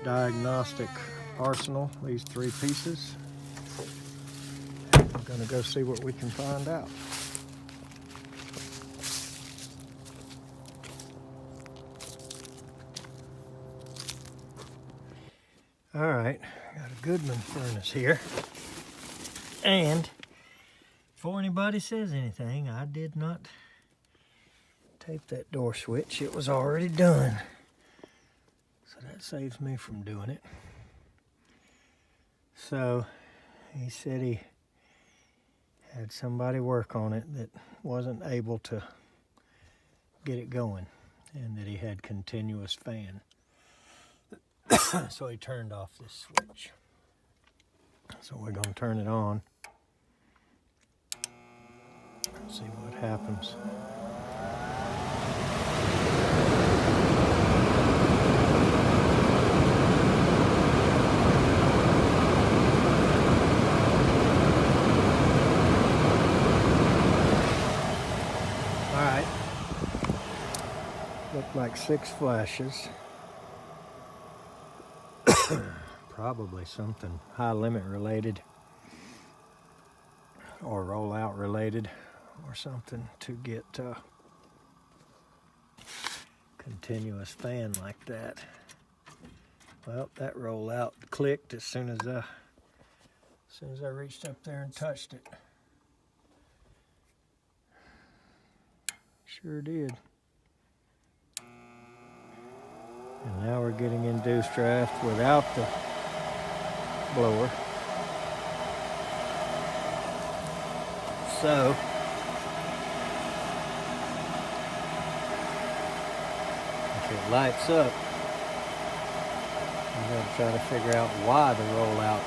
diagnostic arsenal, these 3 pieces. I'm gonna go see what we can find out. All right, got a Goodman furnace here. And before anybody says anything, I did not tape that door switch. It was already done. So that saves me from doing it. So he said he had somebody work on it that wasn't able to get it going, and that he had continuous fan. So he turned off this switch. So we're gonna turn it on. See what happens. All right. Looked like 6 flashes. Probably something high limit related or rollout related or something to get continuous fan like that. Well, that rollout clicked as soon as I reached up there and touched it. Sure did. And now we're getting induced draft without the blower. So if it lights up, I'm going to try to figure out why the rollout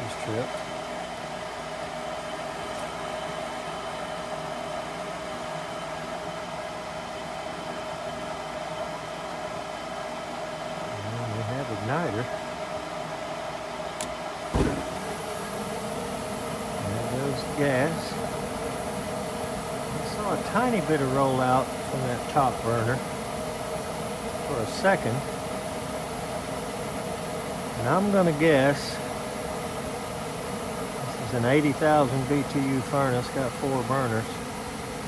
is tripped. And we have igniter. Gas. I saw a tiny bit of rollout from that top burner for a second, and I'm gonna guess this is an 80,000 BTU furnace, got 4 burners,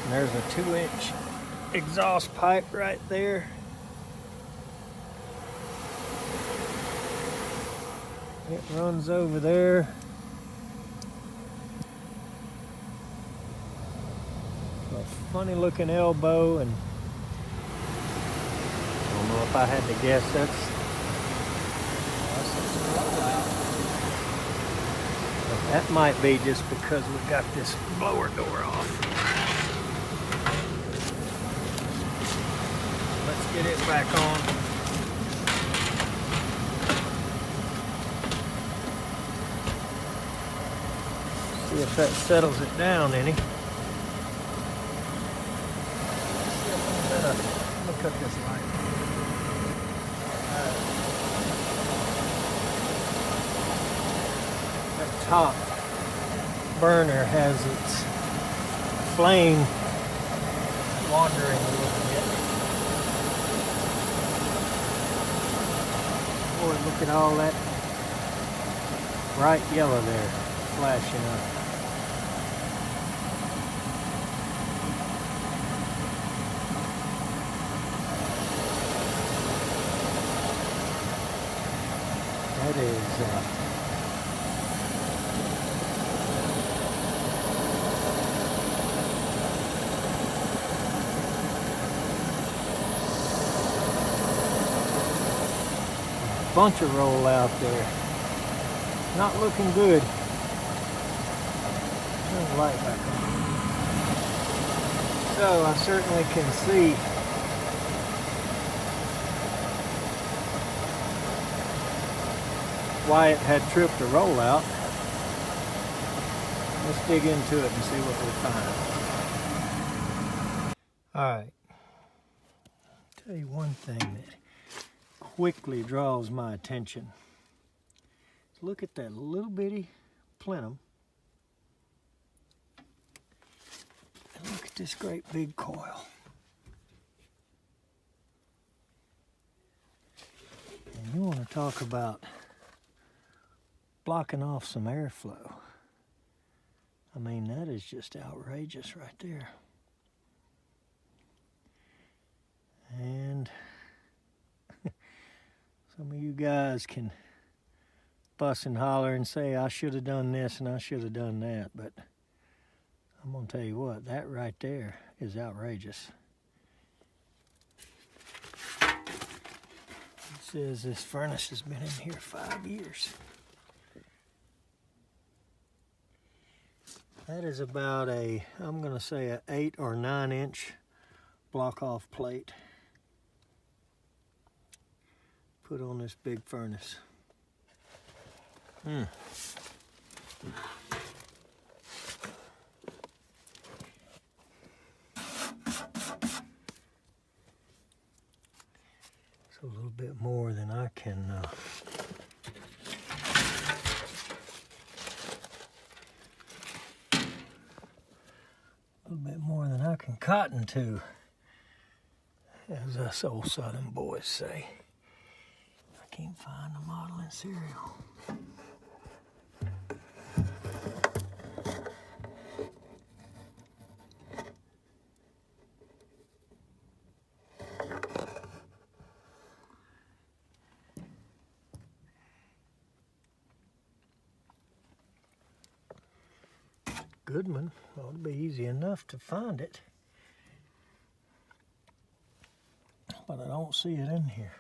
and there's a 2-inch exhaust pipe right there. It runs over there. Funny looking elbow, and I don't know if I had to guess that's a rollout. But that might be just because we got this blower door off. Let's get it back on. See if that settles it down any. Let me cut this light. That top burner has its flame wandering a little bit. Boy, look at all that bright yellow there flashing up. That is a bunch of roll out there. Not looking good. Turn the light back on. So I certainly can see why it had tripped a rollout. Let's dig into it and see what we find. Alright, tell you one thing that quickly draws my attention. Look at that little bitty plenum. And look at this great big coil. talk about blocking off some airflow. I mean, that is just outrageous right there. And some of you guys can fuss and holler and say, I should have done this and I should have done that, but I'm gonna tell you what, that right there is outrageous. It says this furnace has been in here 5 years. That is about I'm gonna say a 8 or 9 inch block off plate put on this big furnace. It's a little bit more than I can cotton to, as us old Southern boys say. I can't find the modeling cereal. Goodman, ought to be easy enough to find it. But I don't see it in here.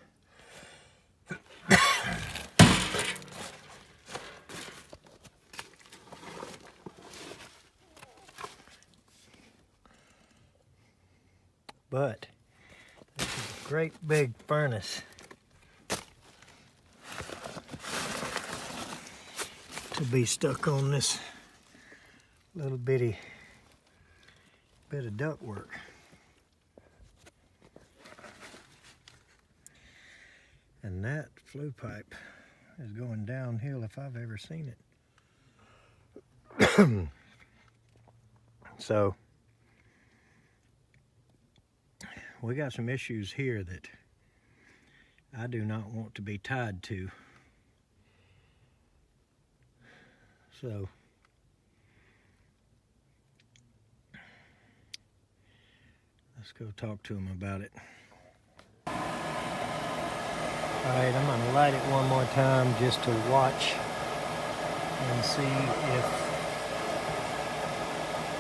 But this is a great big furnace to be stuck on this little bitty bit of ductwork. And that flue pipe is going downhill if I've ever seen it. So we got some issues here that I do not want to be tied to. So let's go talk to him about it. Alright, I'm going to light it one more time just to watch and see if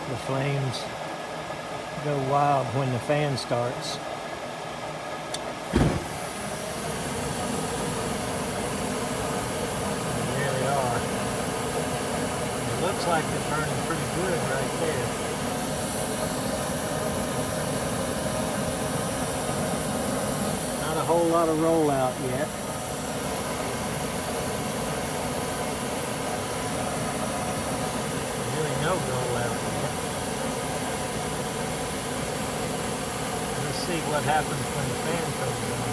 the flames go wild when the fan starts. And there they are. It looks like they're burning pretty good right there. Not a whole lot of rollout yet. Really no rollout yet. Let's see what happens when the fan comes on.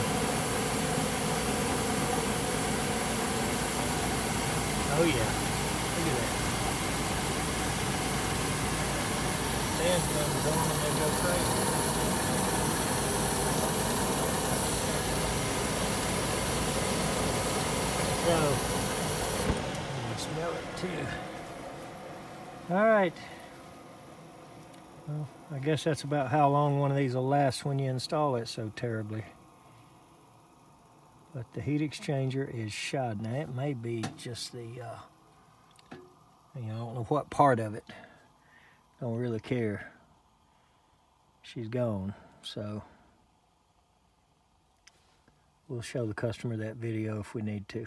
Oh yeah, look at that. Fan comes on and they go crazy. So, I smell it too. All right. Well, I guess that's about how long one of these will last when you install it so terribly. But the heat exchanger is shot. Now it may be just the, I don't know what part of it. Don't really care. She's gone, so we'll show the customer that video if we need to.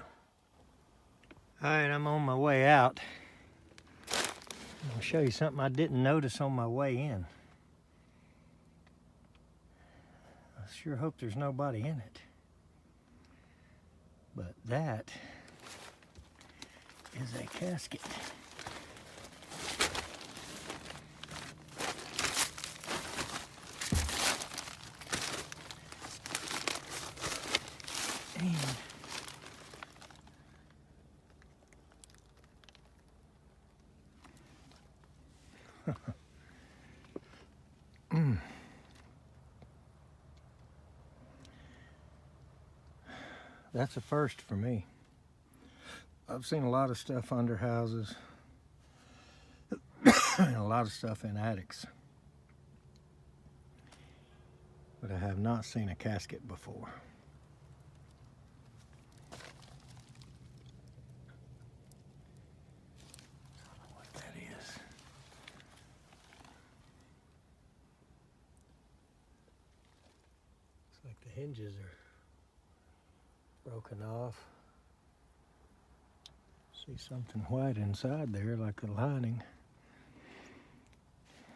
All right, I'm on my way out. I'll show you something I didn't notice on my way in. I sure hope there's nobody in it. But that is a casket. That's a first for me. I've seen a lot of stuff under houses and a lot of stuff in attics, but I have not seen a casket before. I don't know what that is. Looks like the hinges are broken off. See something white inside there, like the lining.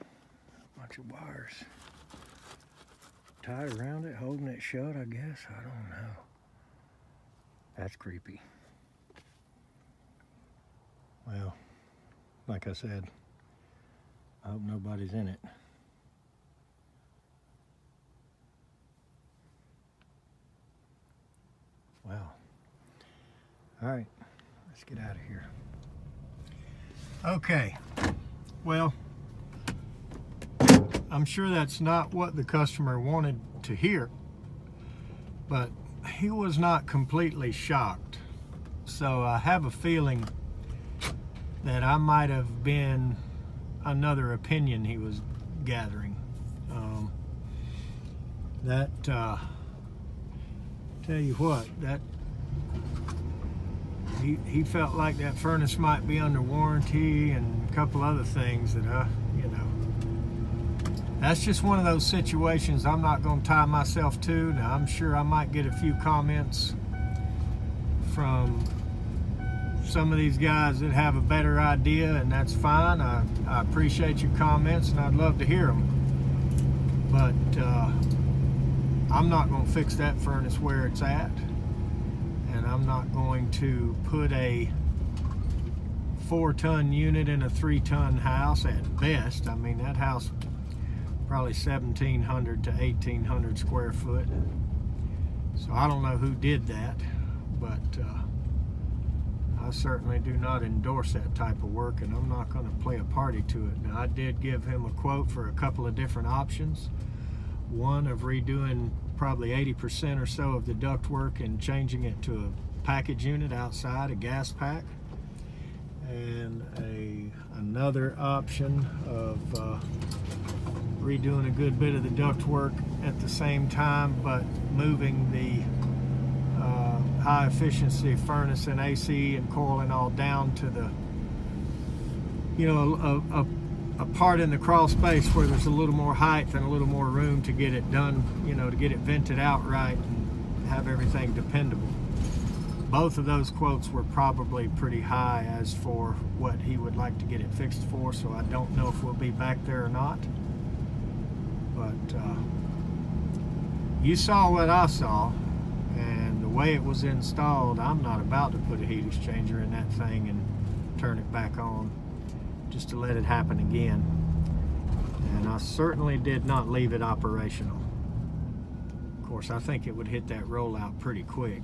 A bunch of wires tied around it, holding it shut, I guess. I don't know. That's creepy. Well, like I said, I hope nobody's in it. Wow. All right. Let's get out of here. Okay, well, I'm sure that's not what the customer wanted to hear, but he was not completely shocked. So I have a feeling that I might have been another opinion he was gathering. Tell you what, that he felt like that furnace might be under warranty and a couple other things that that's just one of those situations I'm not going to tie myself to. Now, I'm sure I might get a few comments from some of these guys that have a better idea, and that's fine. I appreciate your comments and I'd love to hear them, but I'm not going to fix that furnace where it's at. And I'm not going to put a 4-ton unit in a 3-ton house at best. I mean, that house probably 1,700 to 1,800 square foot. So I don't know who did that, but I certainly do not endorse that type of work, and I'm not going to play a party to it. Now, I did give him a quote for a couple of different options. One of redoing probably 80% or so of the ductwork and changing it to a package unit outside, a gas pack, and another option of redoing a good bit of the ductwork at the same time, but moving the high efficiency furnace and AC and coiling all down to the, a part in the crawl space where there's a little more height and a little more room to get it done, to get it vented out right and have everything dependable. Both of those quotes were probably pretty high as for what he would like to get it fixed for, so I don't know if we'll be back there or not. But you saw what I saw, and the way it was installed, I'm not about to put a heat exchanger in that thing and turn it back on just to let it happen again. And I certainly did not leave it operational. Of course, I think it would hit that rollout pretty quick.